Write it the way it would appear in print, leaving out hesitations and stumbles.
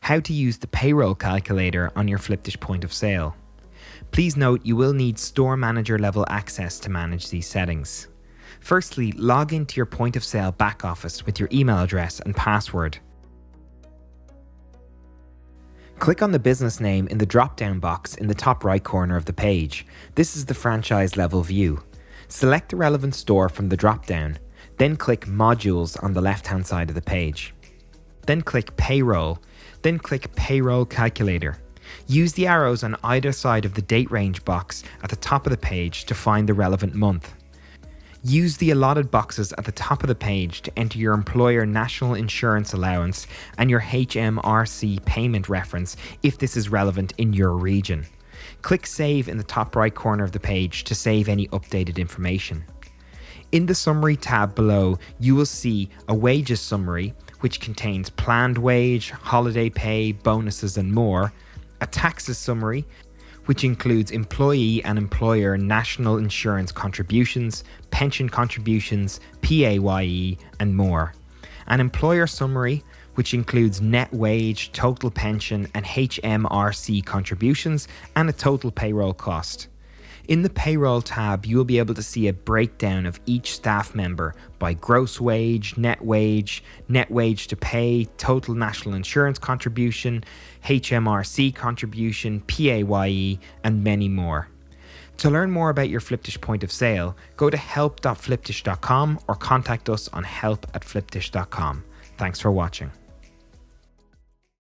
How to use the payroll calculator on your Flipdish point of sale. Please note you will need store manager level access to manage these settings. Firstly, log into your point of sale back office with your email address and password. Click on the business name in the drop-down box in the top right corner of the page. This is the franchise level view. Select the relevant store from the drop-down, then click Modules on the left-hand side of the page. Then click Payroll, then click Payroll Calculator. Use the arrows on either side of the date range box at the top of the page to find the relevant month. Use the allotted boxes at the top of the page to enter your employer national insurance allowance and your HMRC payment reference if this is relevant in your region. Click Save in the top right corner of the page to save any updated information. In the Summary tab below, you will see a wages summary, which contains planned wage, holiday pay, bonuses and more, a taxes summary, which includes employee and employer national insurance contributions, pension contributions, PAYE, and more. An employer summary, which includes net wage, total pension, and HMRC contributions, and a total payroll cost. In the Payroll tab, you will be able to see a breakdown of each staff member by gross wage to pay, total national insurance contribution, HMRC contribution, PAYE, and many more. To learn more about your Flipdish point of sale, go to help.flipdish.com or contact us on help@flipdish.com. Thanks for watching.